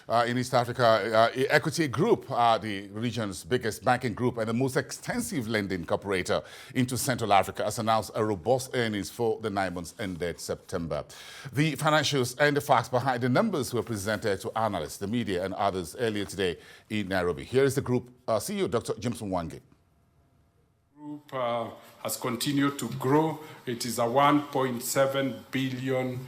In East Africa, Equity Group, the region's biggest banking group and the most extensive lending cooperator into Central Africa, has announced a robust earnings for the 9 months ended September. The financials and the facts behind the numbers were presented to analysts, the media, and others earlier today in Nairobi. Here is the group CEO, Dr. James Mwangi. Group has continued to grow. It is a 1.7 billion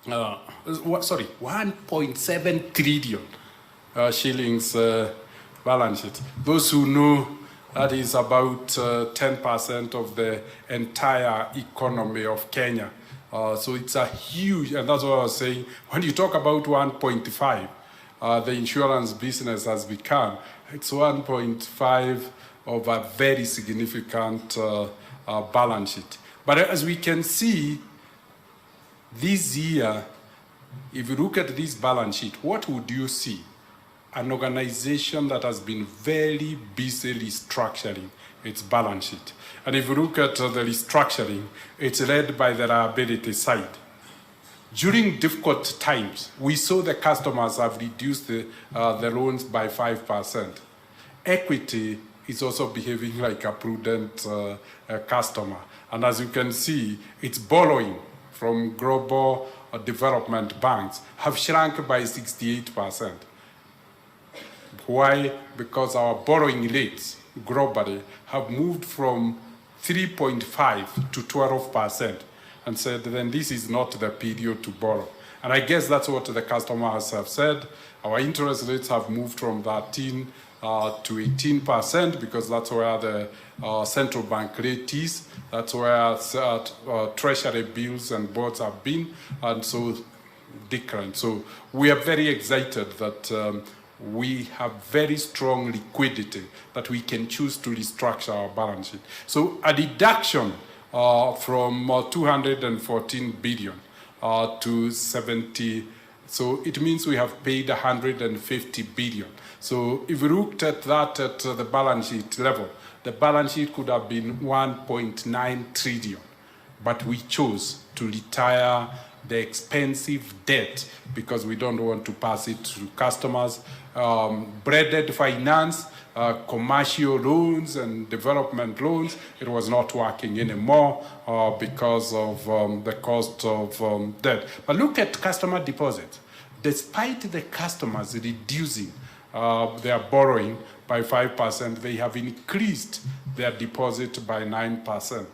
1.7 trillion shillings balance sheet. Those who know, that is about 10% of the entire economy of Kenya. So it's a huge, and that's what I was saying, when you talk about 1.5, the insurance business has become, it's 1.5 of a very significant balance sheet. But as we can see, this year, if you look at this balance sheet, what would you see? An organization that has been very busily structuring its balance sheet. And if you look at the restructuring, it's led by the liability side. During difficult times, we saw the customers have reduced the loans by 5%. Equity is also behaving like a prudent customer. And as you can see, it's borrowing from global development banks have shrunk by 68%. Why? Because our borrowing rates globally have moved from 3.5 to 12% and said, then this is not the period to borrow. And I guess that's what the customers have said. Our interest rates have moved from 13 to 18% because that's where the central bank rate is. That's where treasury bills and bonds have been, and so declined. So we are very excited that we have very strong liquidity that we can choose to restructure our balance sheet. So a reduction from 214 billion to 70. So it means we have paid 150 billion. So if we looked at that at the balance sheet level, the balance sheet could have been 1.9 trillion, but we chose to retire the expensive debt because we don't want to pass it to customers. Breaded finance, commercial loans and development loans, it was not working anymore because of the cost of debt. But look at customer deposits. Despite the customers reducing their borrowing by 5%, they have increased their deposit by 9%.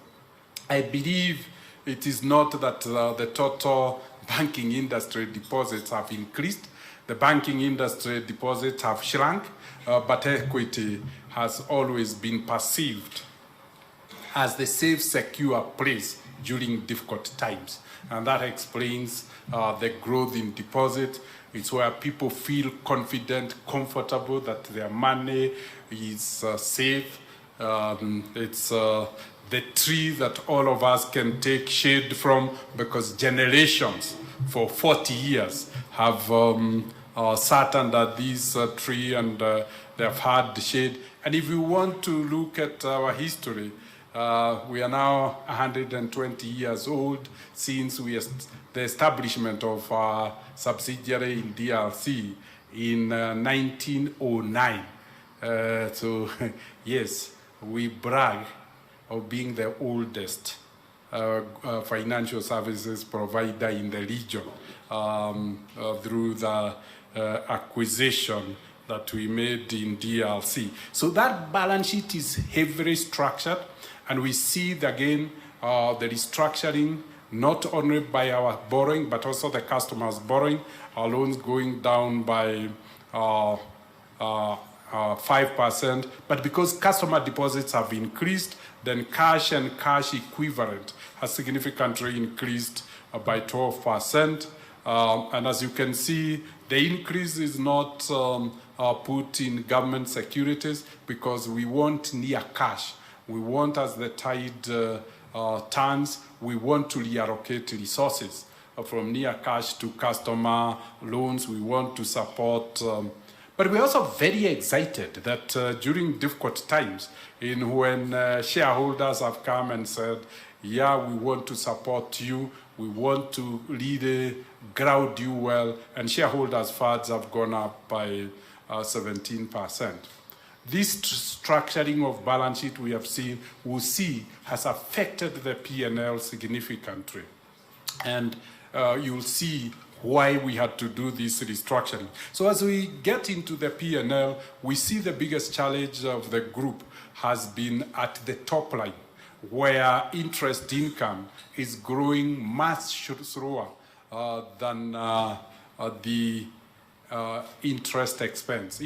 I believe it is not that the total banking industry deposits have increased. The banking industry deposits have shrunk, but Equity has always been perceived as the safe, secure place during difficult times. And that explains the growth in deposit. It's where people feel confident, comfortable that their money is safe. It's the tree that all of us can take shade from because generations for 40 years have sat under this tree and they have had the shade. And if you want to look at our history, we are now 120 years old since the establishment of our subsidiary in DRC in 1909. So yes, we brag of being the oldest financial services provider in the region through the acquisition that we made in DRC. So that balance sheet is heavily structured, and we see again the restructuring not only by our borrowing, but also the customers borrowing, our loans going down by 5%, but because customer deposits have increased, then cash and cash equivalent has significantly increased by 12%. And as you can see, the increase is not put in government securities because we want near cash. We want, as the tide turns, we want to reallocate resources from near cash to customer loans. We want to support but we're also very excited that during difficult times, when shareholders have come and said, yeah, we want to support you, we want to really ground you well, and shareholders' funds have gone up by 17%. This structuring of balance sheet we have seen, we'll see, has affected the P&L significantly. And you'll see why we had to do this restructuring. So as we get into the P&L, we see the biggest challenge of the group has been at the top line, where interest income is growing much slower than the interest expense.